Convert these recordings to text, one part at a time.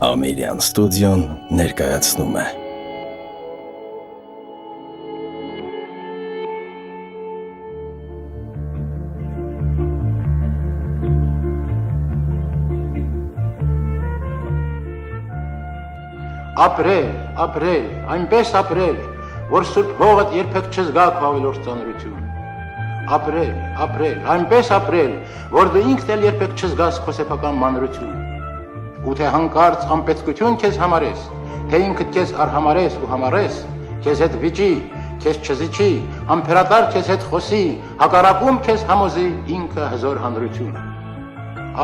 Ամիրյան ստուդիոն ներկայացնում է Ապրել, ապրել, այնպես ապրել, որ սուրբ հողդ երբեք չզգա քո ավելորդ ծանրություն։ Ապրել, ապրել, այնպես ապրել, որ դու ինքդ էլ երբեք չզգաս քո սեփական մանրություն։ Ու թե հանկարծ անպետքություն քեզ համարես, թե ինքդ քեզ արհամարես ու համարես, քեզ հետ վիճի, քեզ չզիջի, ամփերատար քեզ հետ խոսի, հակառակում քեզ համոզի ինքը հզոր հանրություն։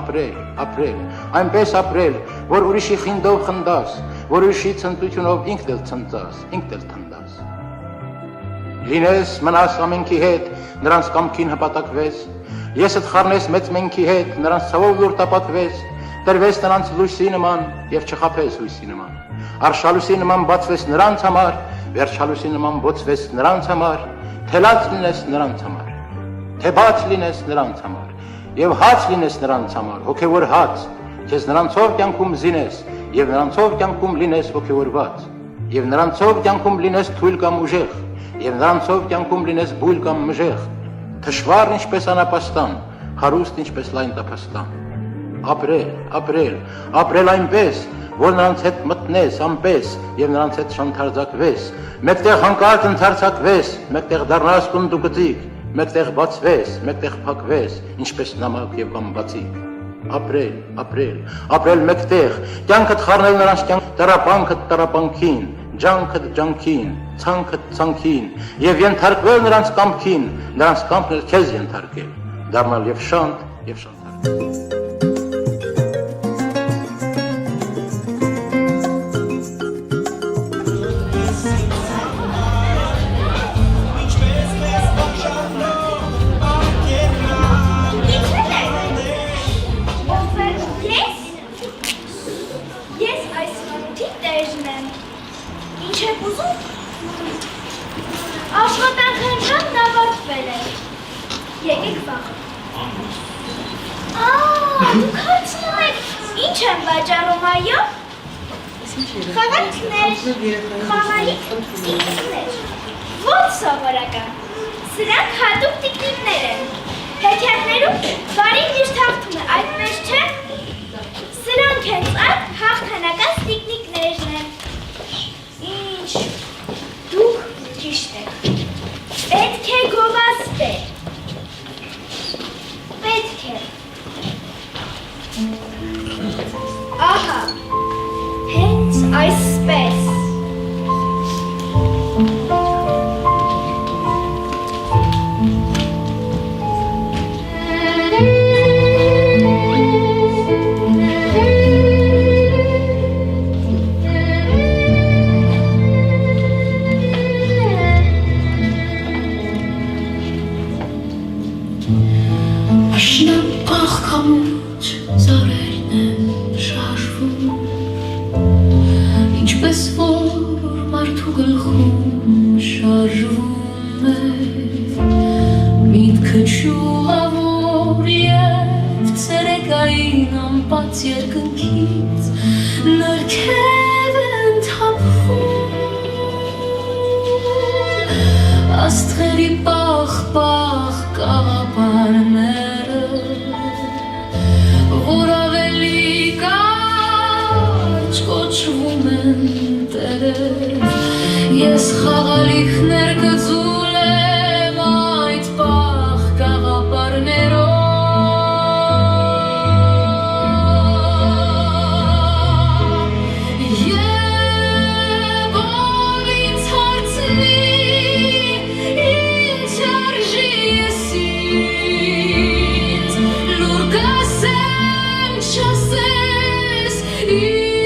Ապրել, ապրել, այնպես ապրել, որ ուրիշի խինդով խնդաս, որ ուրիշի ցնծությունով ինքդ էլ ցնծաս, ինքդ էլ թնդաս։ Լինես մնաս ամենքի հետ, նրանց կամքին հպատակվես, եսդ խառնես մեծ մենքի հետ, նրանց ցավով լուր տապատվես, տրվես նրանց լույսի նման եւ չխաբես հույսի նման։ Արշալույսի նման բացվես նրանց համար, վերջալույսի նման բոցվես նրանց համար, թե լաց լինես նրանց համար, թե բաց լինես նրանց համար, եւ հաց լինես նրանց համար, հոգեվոր հաց, քեզ նրանցով կյանքում զինես, եւ նրանցով կյանքում լինես հոգեվորված, եւ նրանցով կյանքում լինես թույլ կամ ուժեղ, եւ նրանցով կյանքում լինես բույլ կամ մժեղ, թշվառ ինչպես անապաստան, հարուստ ինչպես լայն տափաստան։ Ապրել, ապրել, ապրել այնպես, որ նրանց հետ մտնես անպես եւ նրանց հետ շանթարձակվես, մեկտեղ հանկարծ ընթարցակվես, մեկտեղ դառնաս կունդուկծիկ, մեկտեղ բացվես, մեկտեղ փակվես, ինչպես նամակ եւ կամ բացիկ։ Ապրել, ապրել, ապրել մեկտեղ, կյանքդ խառնել նրանց կյանք, տառապանքդ տառապանքին, ջանքդ ջանքին, ցանքդ ցանքին եւ ենթարկվել նրանց կամքին, նրանց կամքն էլ քեզ ենթարկել, դառնալ եւ շանտ եւ շանթարկել։ Եկեք վաղ։ Դուք հարցնում եք, ինչ եմ վաճառում, այո։ Խաղալիքներ, խաղալիք տիկնիկներ, ոչ սովորական, սրանք հատուկ տիկնիկներ են, հեքիաթներում բարի միշտ հաղթում է, այդպես չէ, սրանք հենց այդ հաղթանական տիկնիկներն են։ Ինչ, դուք ճիշտ եք, պետք է գովազդել։ Պետք է։ Ահա, հենց այսպես։ Ես խաղալիքներ կծուլեմ այդ պաղ կաղապարներով Եվ ով ինձ հարցնի ինչ արժի ես ինձ լուր կասեմ չասես իսկ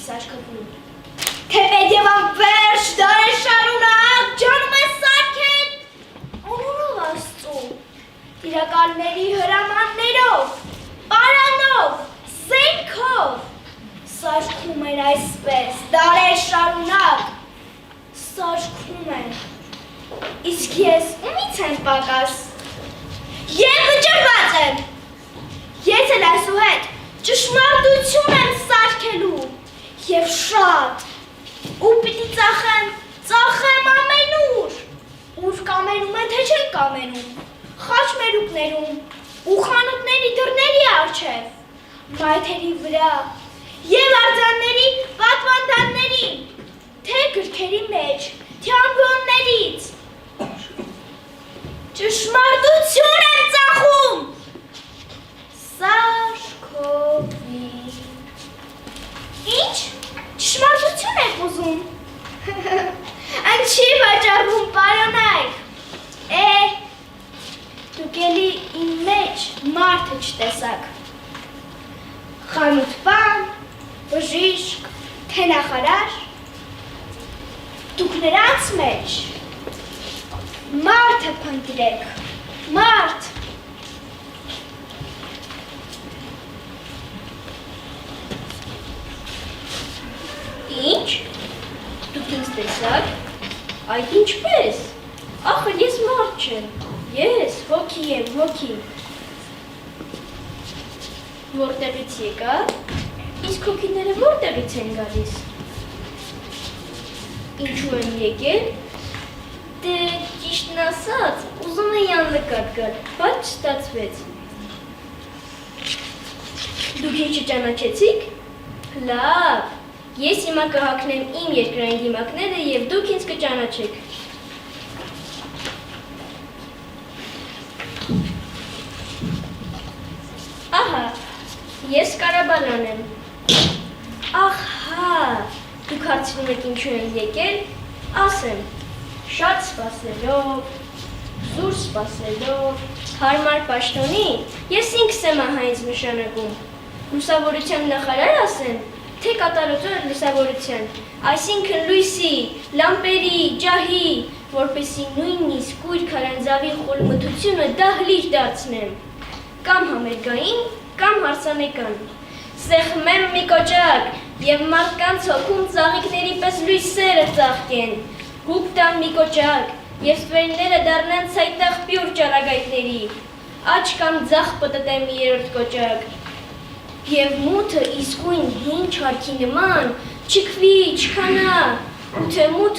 սարքվում։ Թե պետք եւ անվերջ դարեր շարունակ ջանում է սարքել օրորով Աստծու, տիրակալների հրամաններով, պարանով, զենքով, սարքում էր այսպես, դարեր շարունակ, սարքում էր, իսկ ես ումից եմ պակաս, և վճռված եմ, ես էլ այսուհետ ճշմարտություն եմ սարքելու, և շատ, ու պիտի ծախեմ ամենուր, ուր կամենում են, թե չեն կամենում, խաչմերուկներում ու խանութների դռների առջև, մայթերի վրա և արձանների պատվանդանների, թե գրքերի մեջ, թե ամբիոններից, ճշմարտություն եմ ծախում, սարքովի, ինչ, ճշմարտություն եք ուզում, այն չի վաճառվում պարանայք, դուք էլի իմ մեջ մարդը չտեսաք, խանութ բան, բժիշկ, թե նախարար, դուք նրանց մեջ մարդը փնտրեք, մարդ, ինչ, դուք ինձ տեսաք, այդ ինչպես, ախր ես մարդ չեմ, ես հոգի եմ, հոգի, որտեղից եկաք, իսկ հոգիները որտեղից են գալիս, ինչու են եկել, դե ճիշտն ասած, ուզում էի աննկատ գալ, բայց չստացվեց, դուք ինչ չճանաչեցիք, լավ, ես հիմա կհագնեմ իմ երկրային դիմակները և դուք ինձ կճանաչեք, ահա, ես Կարաբալան եմ, ահա, դուք հարցնում եք ինչու են եկել, ասեմ, շատ սպասելով, զուր սպասելով, հարմար պաշտոնի, ես ինքս եմ ահա ինձ նշանակում, լուսավորության նախարար ասեմ, թե կատարածող լուսավորության, այսինքն լույսի, լամպերի, ջահի, որպեսզի նույնիսկ կույր քարանձավի խորմտությունը դահլիճ դարձնեմ, կամ համերգային, կամ հարսանեկան, սեղմեմ մի կոճակ և մարդկանց հոգում ծաղիկների պես լույսերը ծաղկեն, հուկ տամ մի կոճակ և ստվերները դառնան ցայտաղ պյուր ճառագայթների, աջ կամ ձախ պտտեմ մի երրորդ կոճակ, և մութը իսկույն հին չարքի նման չքվի, չքանա, ու թե մութ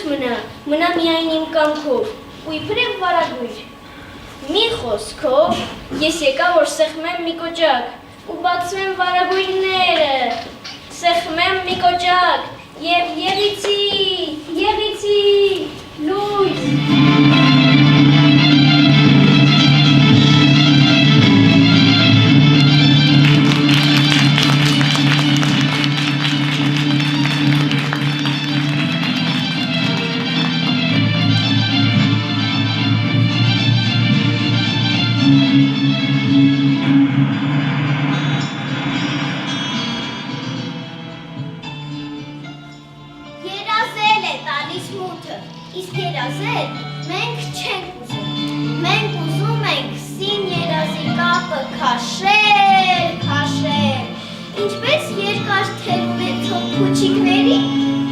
մնա միայն իմ կամքով, ու իբրև վարագույր, մի խոսքով ես եկա, որ սեղմեմ մի կոճակ, ու բացվեմ վարագույրները, սեղմեմ մի կոճակ և եղիցի, լույս։ Իսկ երազել մենք չենք ուզում, մենք ուզում ենք սին երազի կապը քաշել, ինչպես երկար թել ունեցող փուչիկների,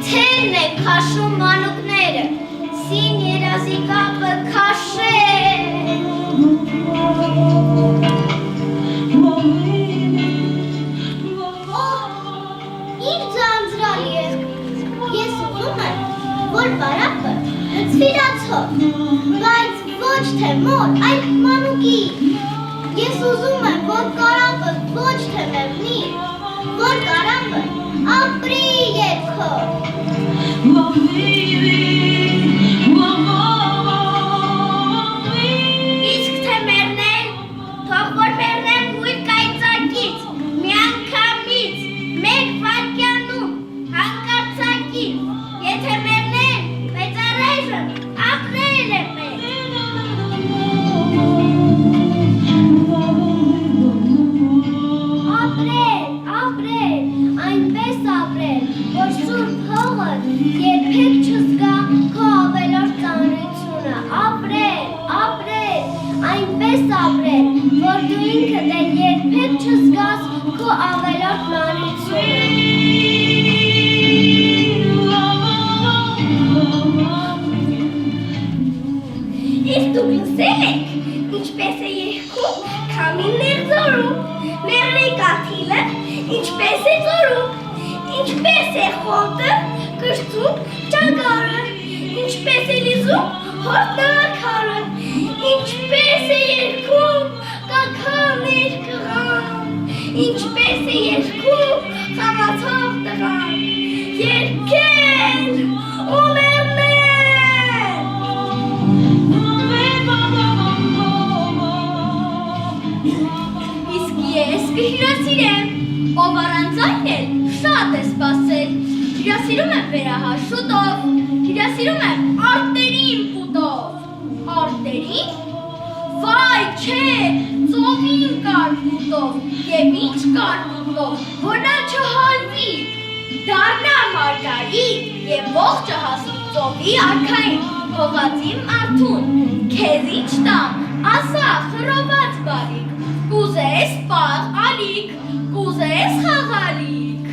թելն են քաշում մանուկները, սին երազի կապը քաշել։ Ինչ ձանձրալի է, ես ուզում եմ, որ բարակը հծվիրացող, բայց ոչ թե մոր, այլ մանուկի, ես ուզում եմ, որ կարապը ոչ թե մեղնի, որ կարապը ապրի երգով։ Իսկ թե մեղնել, թող որ մեղնեմ հույր կայծակից, մի անգամից, մեկ վարկյանում, հանկարծակից, եթե մեղնել, բայց առայժմ ապրել է մեկ։ Ապրել, այնպես ապրել, որ սուրբ հողը երբեք չզգա քո ավելորդ ծանրությունը, ապրել, այնպես ապրել, որ դու ինքդ էլ երբեք չզգաս քո ավելորդ մանրությունը։ Իսկ դուք լսել եք, ինչպես է երգում քամին ձորում, մեղրի կաթիլը ինչպես է ձորում, ինչպես է խոտը կրծում ճագարը, ինչպես է լիզում հորտնակարը, ինչպես է երգում կաքաներ կղան, ինչպես է երգում խաղացող տղան, երգել ու մեռնել։ Իսկ ես կհյուրասիրեմ, ով առանց այն էլ շատ է սպասել, հյուրասիրում եմ վերահար շուտով, հյուրասիրում եմ արտերին պուտով, արտերին, վայ չէ, ծովին կար պուտով, և ինչ կար պուտով, որ նա չհալվի, դառնա մարգարիտ և ողջը հասնի ծովի արքային, հողածին արդուն, քեզ ինչ տամ, ասա խռոված բարիք, կուզես պաղ ալիք, կուզես խաղալիք։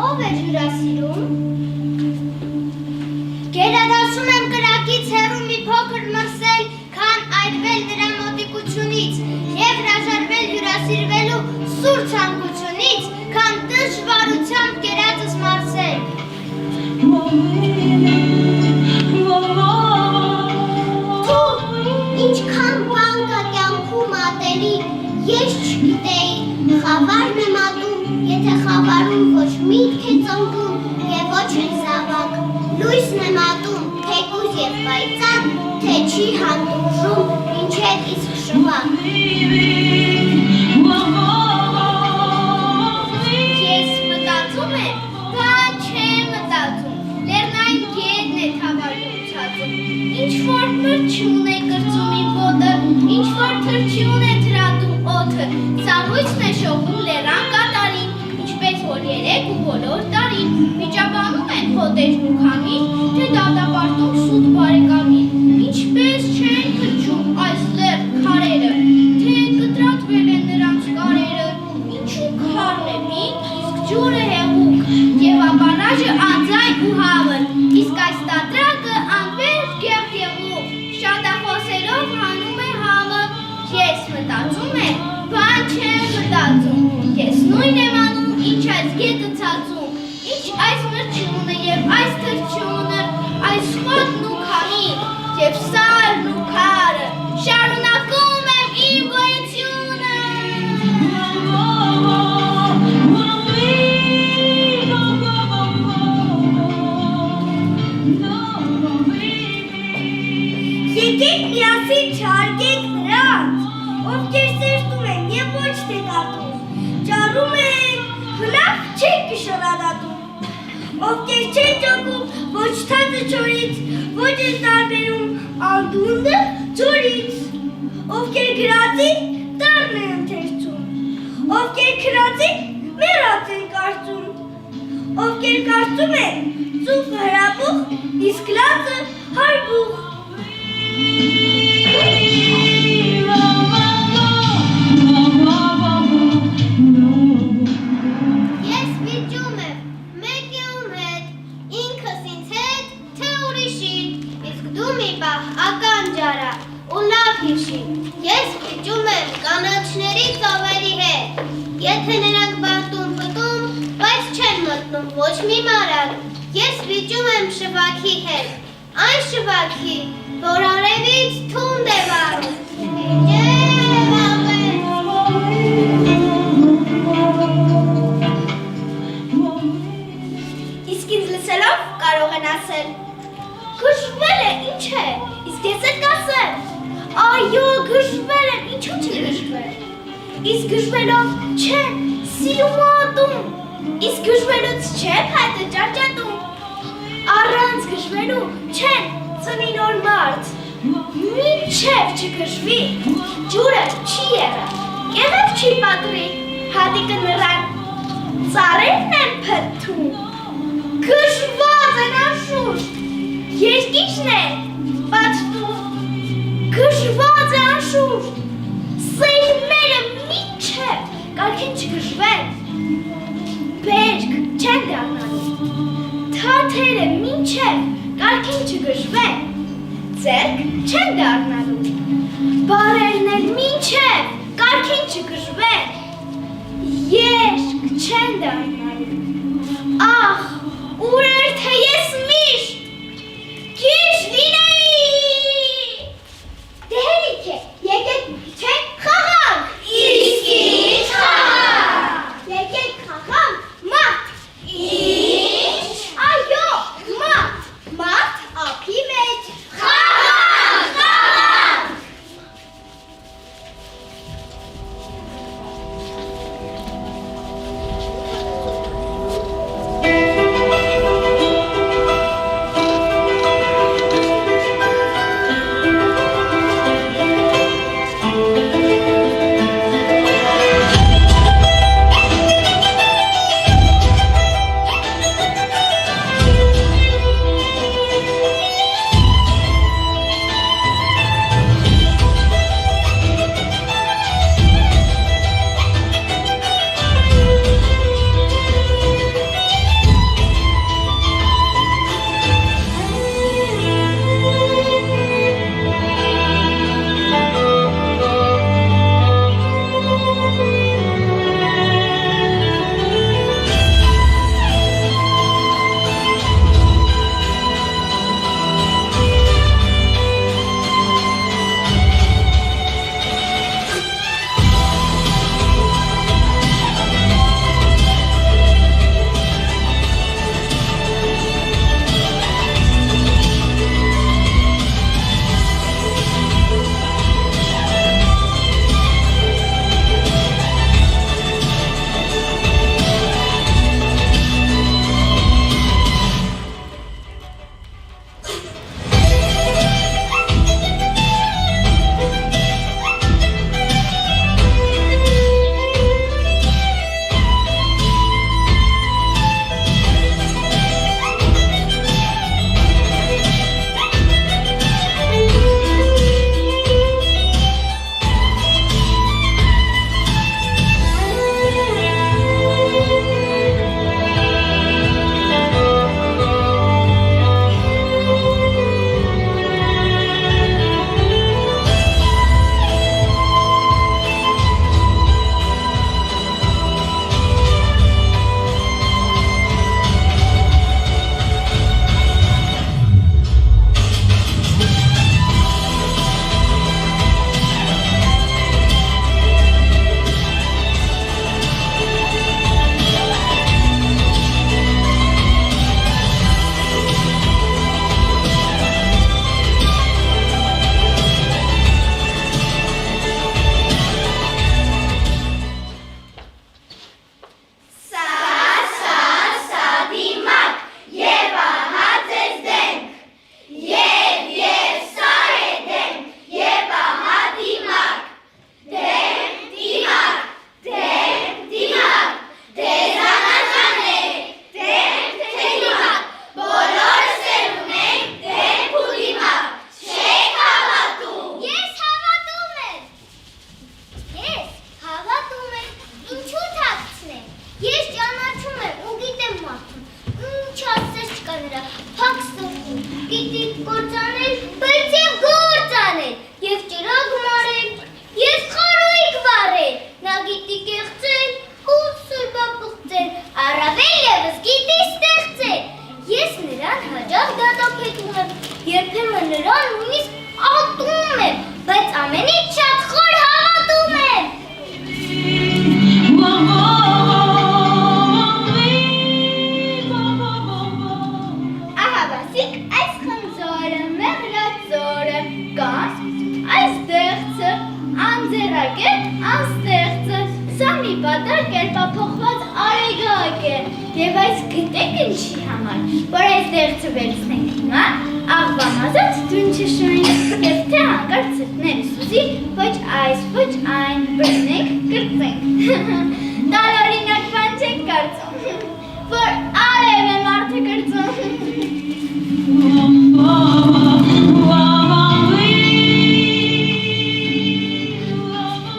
Ով է հյուրասիրում։ Գերադասում եմ կրակից հեռու մի փոքր մրսել, քան այրվել նրա մոտիկությունից և հրաժարվել հյուրասիրվելու սուր ցանկությունից, քան դժվարությամբ կերածս մարսել։ Ինչքան բան կա կյանքում ատելի, ես չգիտեի, խավարն եմ ատում, եթե խավարում ոչ միտք է ծնվում և ոչ էլ զավակ, լույսն եմ ատում, թեկուզ և պայծառ, թե չի հանդուրժում, մինչև իսկ շվակ։ Ես մտածում եմ, բան չեմ մտածում, լեռնային գետն է թավալում ցածում, ինչ-որ մրջուն է կրծում իմ ոտը, ինչ-որ թրջուն է թրատում օդը, սաղույցն է շողում լեռան կատարին, ինչպես որ երեք ու բոլոր տարին, միջաբանում են հոտերն ու քամին, թե դատապարտում սուտ բարեկամին, ինչպես չեն թրջում այս լեռ քարերը, թե կտրատվել են նրանց կարերը, ինչու քարն է մինք, իսկ ջուրը հեղուկ, և ապանաժը անձայն ու հավն, իսկ այս տատրակը անվերջ գեղտ եղուկ, շատախոսելով հանում է համը, ես մտածում եմ, բան չեմ մտածում, ես նույն եմ անում, ինչ այս գետը ցածում, ինչ այս մրջյունը և այս թրջյունը, այս խոտն ու քամին, և սարն ու քարը, շարունակում եմ իմ գոյությունը։ Եկեք միասին չհարգենք նրանց, ովքեր սերտում են և ոչ թե դատում, ճարում են, բնավ չեն կշռադատում, ովքեր չեն ճոկում ոչ թածը չորից, ոչ են տարբերում անդունդը ջորից, ովքեր գրածի տարն են ընթերցում, ովքեր քրածի մեռած են կարծում, ովքեր կարծում են ծուխը հրապուխ, իսկ լացը հարբուխ։ Ես վիճում եմ, մեկի ում հետ, ինքս ինձ հետ, թե ուրիշին, իսկ դու մի պահ ական ջարա ու լավ հիշին, ես վիճում եմ կանաչների ծովերի հետ, եթե նրանք բարտում պտում, բայց չեն մտնում ոչ մի մարակ, ես վիճում եմ շվաքի հետ, այն շվաքի, որ արևից թունդ է վառում, իսկ ինձ լսելով կարող են ասել, գժվել է, ինչ է, իսկ ես էլ կասեմ, այո, գժվել եմ, ինչու չգժվել, իսկ գժվելով չեն սիրում ու ատում, իսկ գժվելուց չեն հայտը ճարճատում, առանց գժվելու չեն ծնի նոր մարդ, մինչև չգժվի, ջուրը չի եղը, կեղև չի պատրի, հատիկը նրան ծառերն են փթթում, գժված են անշուշտ, երկիչն են պատտում, գժված է անշուշտ, սեյմերը մինչև կարգին չգժվեն, բերք չեն դառնալու, թաթերը մինչև կարգին չգժվեն, ձեռք չեն դառնալու, բարերն էլ մինչև կարգին չգժվեն, երկ չեն դառնալու, ախ, ուրեր թե ես միշտ քիչ լինեի, դե հերիք է, եկեք չեք խաղանք, իսկ ինչ խաղանք, եկեք խաղանք մարդ, ինչ, այո, մարդ ափի մեջ, խաղանք, խաղանք, Եվ այս գտեք ինչի համար, որ այս դեղցը վերցնենք հիմա, աղվամազած դուն չշնենք, և թե հանկարծ ծրտները սուզի, ոչ այս, ոչ այն, բրնենք, կրծենք։ Տարօրինակ բան չեք կարծում, որ արև է մարդը կրծում։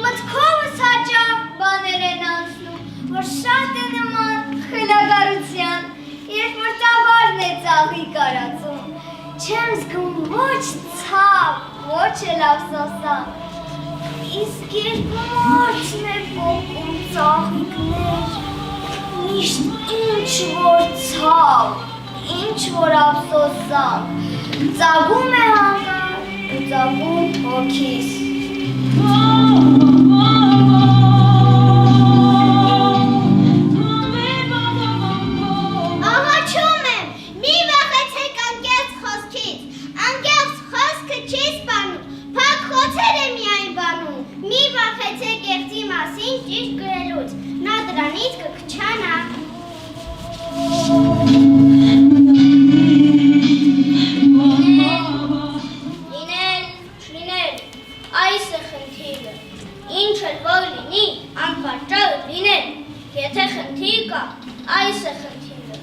Մտքովս հաճախ բաներ են անցնում, որ շատ է նման խելագարության, երբ որ տավարն է ծաղի կարածում։ Չեմ զգում ոչ ցավ, ոչ էլ ափսոսանք, իսկ երբ մարդն է պոկում ծաղիկներ, միշտ ինչ-որ ցավ, ինչ-որ ափսոսանք, ծագում է հանգար ու ծագում հոգիս։ Աղաչում եմ, մի վախեցեք անկեղծ խոսքից, անկեղծ խոսքը չի սպանում, փակ խոցեր է միայն բանում, մի վախեցեք կեղծի մասին ճիշտ գրելուց, նա դրանից կքչանա։ Լինել, չլինել, այս է խնդիրը, ինչ էլ որ լինի, անպատճառ լինել, եթե խնդիր կա, այս է խնդիրը։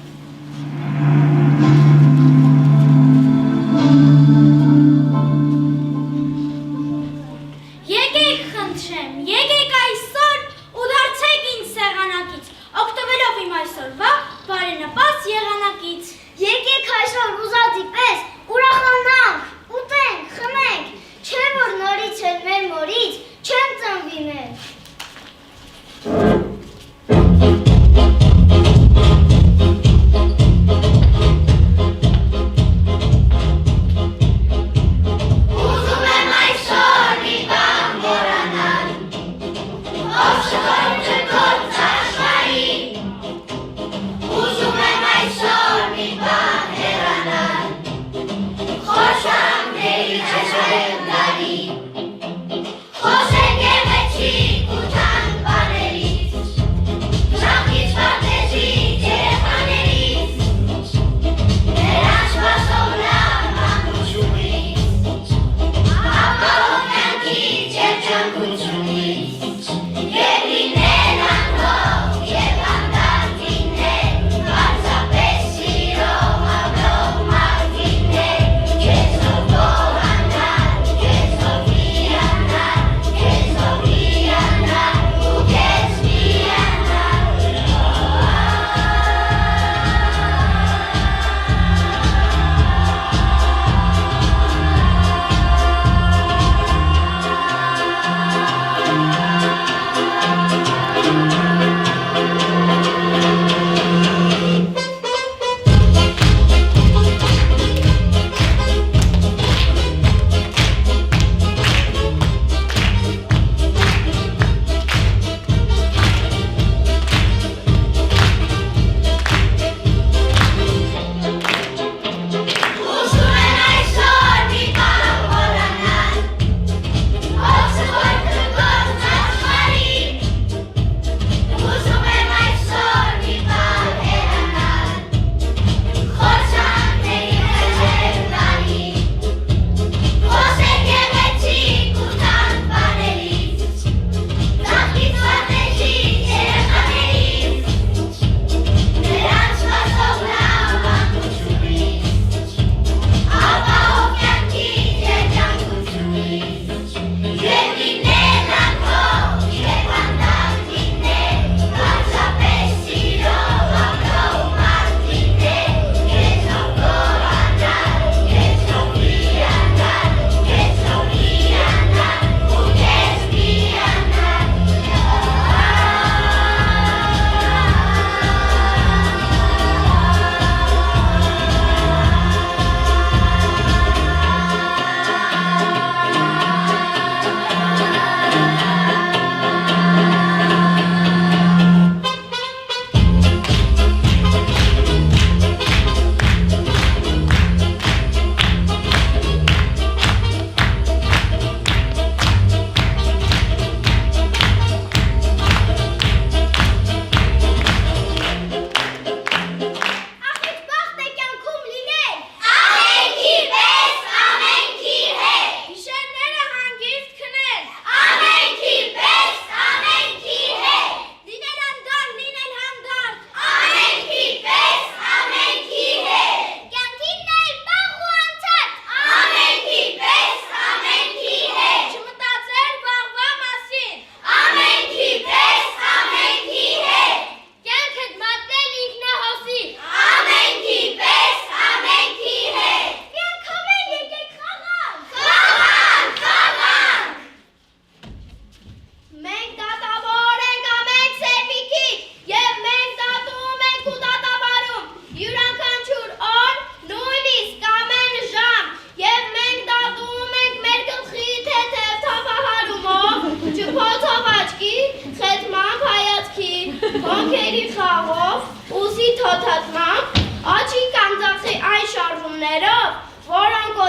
Եկեք խնդրեմ, եկեք այսօր ու դարձեք ինձ սեղանակից, օգտվելով իմ այսօրվա բարենպաստ եղանակից։ Եկեք այսօր ուզածի պես ուրախանանք, ուտենք, խմենք, չէ որ նորից էլ մեր մորից չեն ծնվի մեր։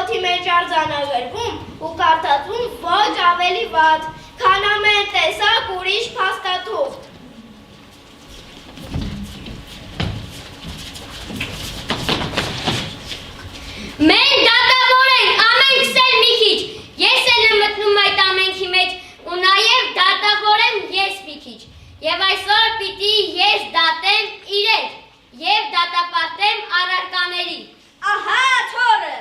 օդի մեջ արձանագրվում ու կարդացվում ոչ ավելի վատ, քան ամեն տեսակ ուրիշ փաստաթուղթ։ Մենք դատավոր ենք, ամենքս էլ մի քիչ, ես էլ եմ մտնում այդ ամենքի մեջ ու նաև դատավոր եմ ես մի քիչ, և այսօր պիտի ես դատեմ իրեր և դատապարտեմ առարկաների։ Ահա թորը,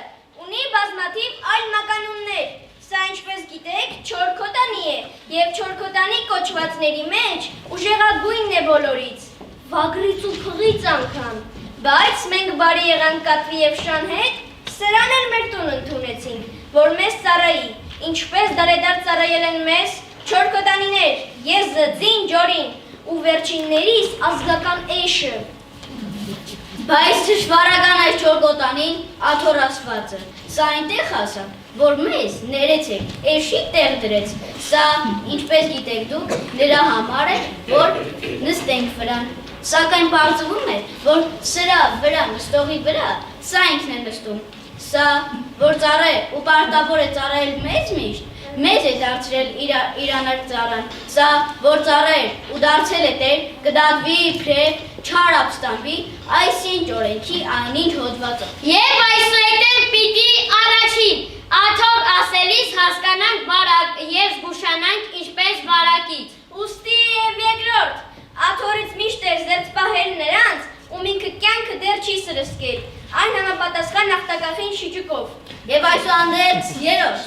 ունի բազմաթիվ այլ մականուններ, սա ինչպես գիտեք չորքոտանի է և չորքոտանի կոչվածների մեջ ուժեղագույնն է բոլորից, վագրից ու փղից անգամ, բայց մենք բարի եղանք կատվի և շան հետ, սրան էլ մեր տուն ընդունեցինք, որ մեզ ծառայի, ինչպես դարեդար ծառայել են մեզ, չորքոտանիներ, եզը, ձին, ջորին ու վերջիններիս ազգական էշը։ Բայց թշվարական այս չորքոտանին աթոռ ասվածը, սա այնտեղ հասավ, որ մեզ ներեցեք, էշի տեղ դրեց, սա ինչպես գիտեք դուք, նրա համար է, որ նստենք վրան, սակայն պարզվում է, որ սրա վրա նստողի վրա, սա ինքն է նստում, սա, որ ծառա է ու պարտավոր է ծառայել մեզ միշտ, մեզ է դարձրել իրանակ ծառան, սա, որ ծառա էր ու դարձել է տեր, կդատվի իբրև չար ապստամբի, այսինչ օրենքի այնինչ հոդվածով։ Եվ այսուհետև պիտի առաջին աթոռ ասելիս հասկանանք բարակ և զգուշանանք ինչպես բարակից։ Ուստի և երկրորդ, աթոռից միշտ էր զերծ պահել նրանց, ում ինքը կյանքը դեռ չի սրսկել, այն համապատասխան ախտակախին շիճուկով։ Եվ այսուհանդերձ երրորդ,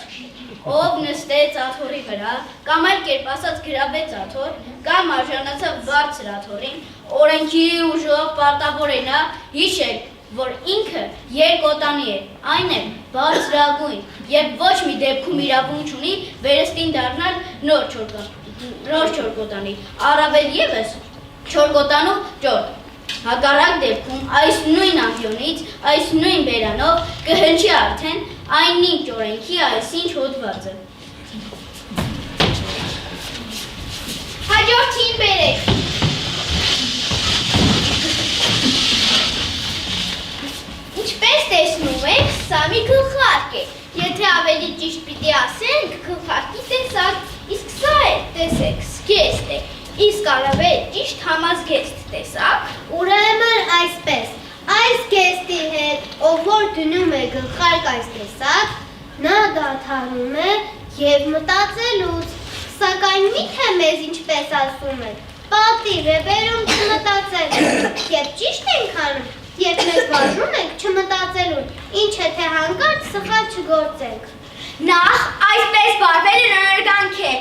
ով նստեց աթոռի վրա, կամ այլ կերպ ասած գրավեց աթոռ, կամ արժանացավ բարձր աթոռին, օրենքի ուժով պարտավոր է նա հիշել, որ ինքը երկոտանի է, այն է բարձրագույն և ոչ մի դեպքում իրավունք չունի վերստին դառնալ նոր չորքոտանի, առավել ևս չորքոտանու ճոր։ Հակառակ դեպքում այս նույն ամբիոնից, այս նույն բերանով կհնչի արդեն այնինչ օրենքի այսինչ հոդվածը։ Հաջորդին բերեք։ Ինչպես տեսնում եք, սա մի գլխարկ է, եթե ավելի ճիշտ պիտի ասենք, գլխարկի տեսակ, իսկ սա է, տեսեք, զգեստ է, իսկ առավել ճիշտ համազգեստ տեսակ, Ուրեմն այսպես, այս գեստի հետ, ով որ դնում է գլխարկ այս տեսակ, նա դադարում է և մտածելուց, սակայն միթե մեզ ինչպես ասում է, պատիվ է բերում չմտածելուն, և ճիշտ ենք անում, երբ մեզ վարժում ենք չմտածելուն, ինչ է թե հանկարծ սխալ չգործենք։ նախ այսպես վարվելը նորարգանք է,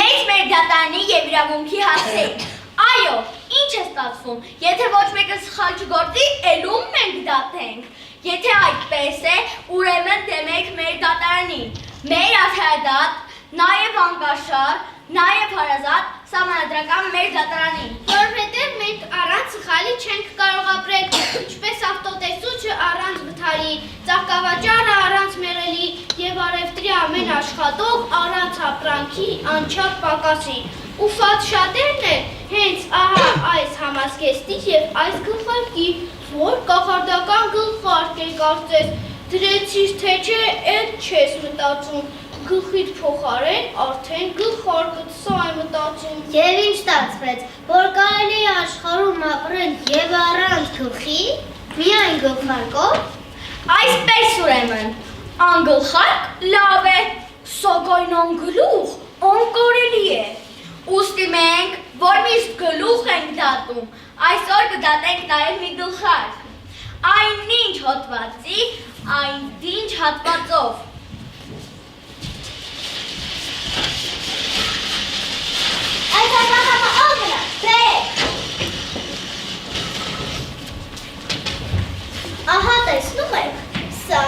մեծ մեր դատարանի և իրավունքի հասցեին։ Այո, ինչ է ստացվում, եթե ոչ մեկը սխալ չգործի, էլում մենք դատենք։ Եթե այդպես է, ուրեմն դեմեք մեր դատարանին, մեր արդարադատ, նաև անկաշար, նաև հարազատ, սահմանադրական մեր դատարանին։ Որովհետև մենք առանց սխալի չենք կարող ապրել, ինչպես ավտոտեսուչը առանց վթարի, ծաղկավաճառը առանց մեղելի և առևտրի ամեն աշխատող առանց ապրանքի անչափ պակասի։ Ու ֆատ շատերն էլ հենց ահա այս համազգեստի և այս գլխարկի, որ կախարդական գլխարկ է կարծես, դրեցիր թե չէ, էդ չես մտածում, գլխիդ փոխարեն արդեն գլխարկդ սա է մտածում։ Եվ ինչ ստացվեց, որ կարելի է աշխարհում ապրել և առանց գլխի, միայն գլխարկով։ Այսպես ուրեմն, անգլխարկ լավ է, սակայն անգլուխ անկարելի է։ Ուստի մենք, որ միշտ գլուխ ենք դատում, այսօր կդատենք նաև մի գլխարկ։ Այնինչ հոդվածի, այնինչ հատվածով։ Այս հատվածը ով գնա, բերեք։ Ահա տեսնում եք, սա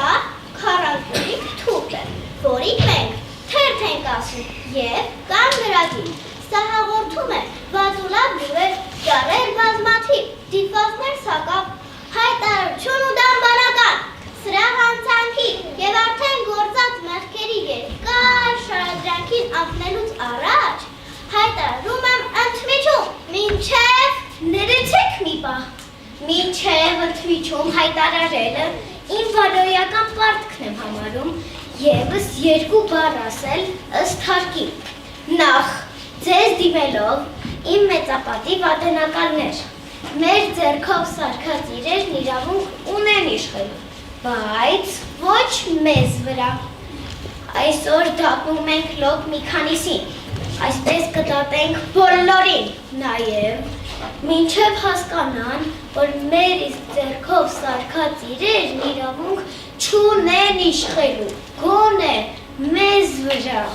քառակուսիկ թուղթ է, որին մենք թերթ ենք ասում և կամ գրագիր։ Սա հաղորդում է վազուլավ լուեր, ճառեր բազմաթիվ, դիպվածներ սակավ, հայտարարություն ու դամբարական, սրահ անցանքի և արդեն գործած մեղքերի երկար շարադրանքին անցնելուց առաջ հայտարարում եմ ընդմիջում, մինչև ներեցեք մի պահ, մինչև ընդմիջում հայտարարելը իմ վարոյական պարտքն կարգն եմ համարում եւս երկու բառ ասել ըստ հարկի։ Նախ, ձեզ դիմելով իմ մեծապատիվ ատենակալներ, մեր ձեռքով սարքած իրերն իրավունք ունեն իշխելու, բայց ոչ մեզ վրա։ Այսօր դատում ենք լոկ մի քանիսին, այսպես կդատենք բոլորին, նաև մինչև հասկանան, որ մեր իսկ ձեռքով սարքած իրերն իրավունք չունեն իշխելու, գոնե մեզ վրա։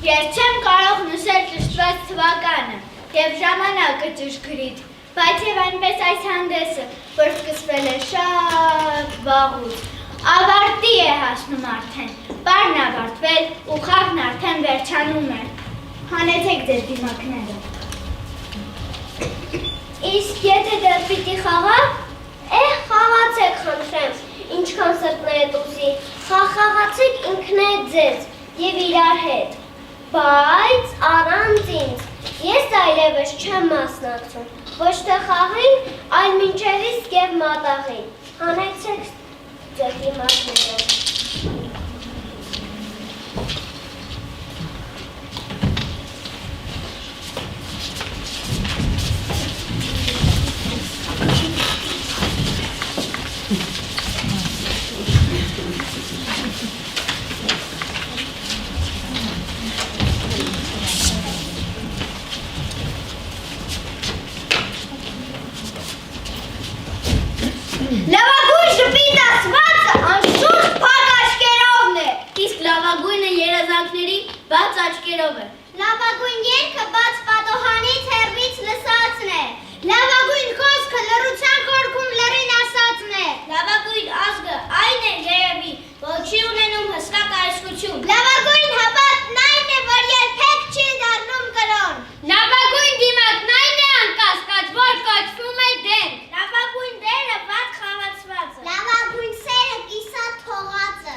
Ես չեմ կարող նշել ճշտված թվականը և ժամանակը ճշգրիտ, բայց և այնպես այս հանդեսը, որ սկսվել է շատ վաղուց, ավարտի է հասնում արդեն, պարն ավարտվել ու խաղն արդեն վերջանում է, հանեցեք ձեր դիմակները։ Իսկ եթե դեռ պիտի խաղա՞, խաղացեք խնդրեմ, ինչքան սրտներդ ուզի, խաղացեք ինքներդ ձեզ և իրար հետ, բայց առանց ինձ, ես այլևս չեմ մասնակցում, ոչ թե խաղին, այլ մինչև իսկ և մատաղին, հանեցեք ձեր դիմակները։ Լավագույն շպիտ ասվածը անշուշտ փակ աշկերովն է։ բաց աչքերով է։ Լավագույն երգը բաց պատոհանից հեռվից լսածն է։ Լավագույն խոսքը լռության խորքում լռին ասածն է։ Լավագույն ազգը այն է երևի, որ չի ունենում հսկա կայսրություն։ Լավագույն հավատն այն է, որ երբեք չի դառնում կրոն։ Լավագույն դիմակն այն է անկասկած, որ կոչվում է դեն։ Լավագույն դերը վատ խաղացվածը։ Լավագույն սերը կիսա թողածը։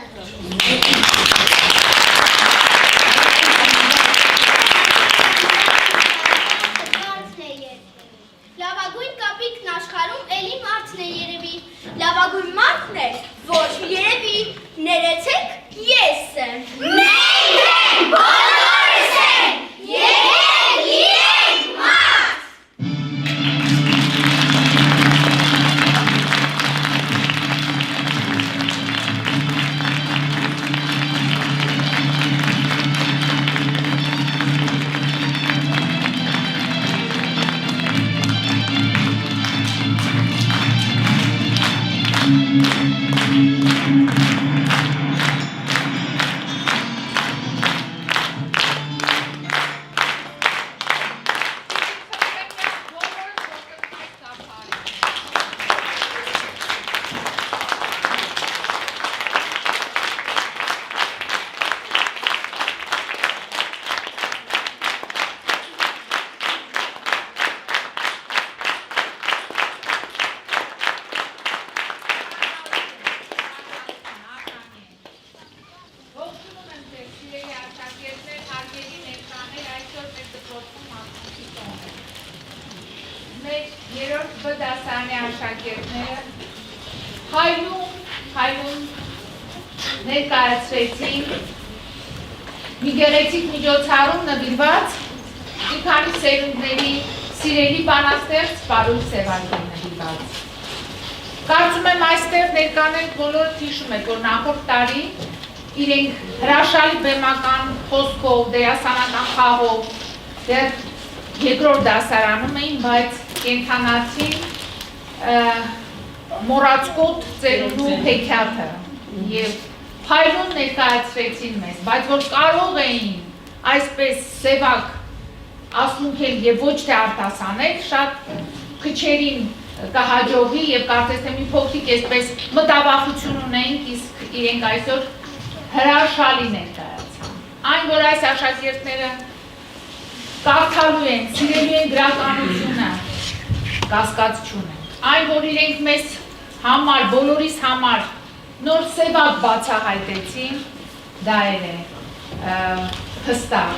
Լավագույն կապիկն աշխարհում էլի մարդն է երևի։ Լավագույն մարդն է, ոչ երևի, ներեցեք ես եմ։ Մենք ենք, բոլորս ենք, եկեք լինենք մարդ։ Երրորդ B դասարանի աշակերտները հայլում ներկայացրեցին մի գեղեցիկ միջոցառում նվիրված մի քանի սերունդների սիրելի բանաստեղծ Պարուլ Սևակին նվիրված։ Կարծում եմ այստեղ ներկաներ բոլորը հիշում եք, որ նախորդ տարի իրենք հրաշալի բեմական խոսքով, դերասանական խաղով դեռ երկրորդ դասարանում էին, բայց կենթանացին մոռացկոտ ծերունու հեքիաթը եւ փայլուն ներկայացրեցին մեզ, բայց որ կարող էին այսպես սևակ ասմունքել եւ ոչ թե արտասանել, շատ քչերին կհաջողի եւ կարծես թե մի փոքրիկ այսպես մտավախություն ունեին, իսկ իրենք այսօր հրաշալի ներկայացան։ Այն որ այս աշակերտները կարդալու են, սիրելու են գրականությունը, կասկած չունեն։ Այն որ իրենք մեզ համար, բոլորիս համար նոր սևակ բացահայտեցին, դա էլ է հստակ։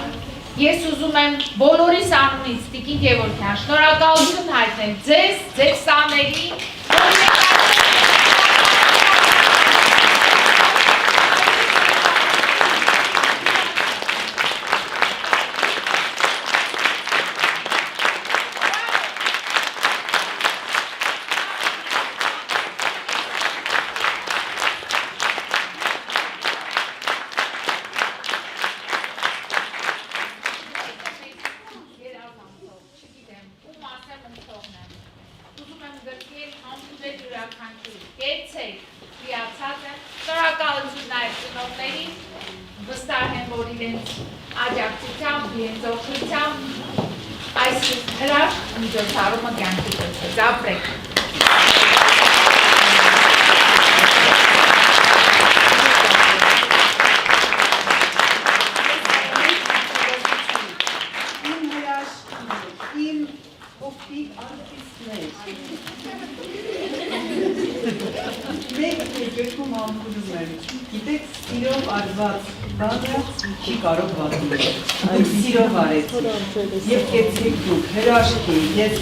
Ես ուզում եմ բոլորիս անունից Տիկին Գևորգյան շնորհակալություն հայտնել ձեզ, ձեր սաների, վստահ եմ, որ իրենց աջակցությամբ, իրենց օգնությամբ այս հրաշք միջոցառումը կյանքի կոչվեց, ապրեք։ Իմ հրաշքներ, իմ փոքրիկ արտիստներ։ Մեկ գրքում համբուրում եմ, գիտեք, սիրով արված բանը չի կարող վատնել, սիրով արեցի, և կեցեք դուք, հրաշք էի, ես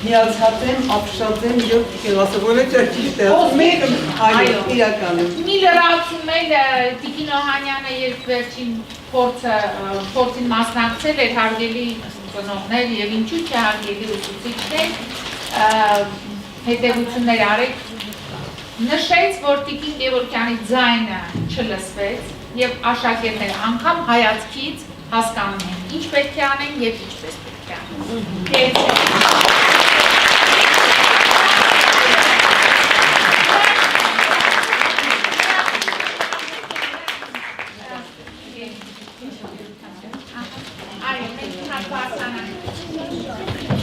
հիացած եմ, ապշած եմ, իրոք տիկեն ասում, որ է ճարճիշտ է, այո, իրականում։ Մի լրացում էլ Տիկին Օհանյանը երբ վերջին փորձին մասնակցել էր հարգելի ծնողներ և ինչու չէ հարգելի ուսուցիչներ, հետևություններ արեք, նշեց, որ Տիկին Գևորգյանի ձայնը չլսվեց և աշակերտները անգամ հայացքից հասկանում են, ինչ պետք է անեն և ինչպես պետք է անեն։ Շնորհակալ եմ։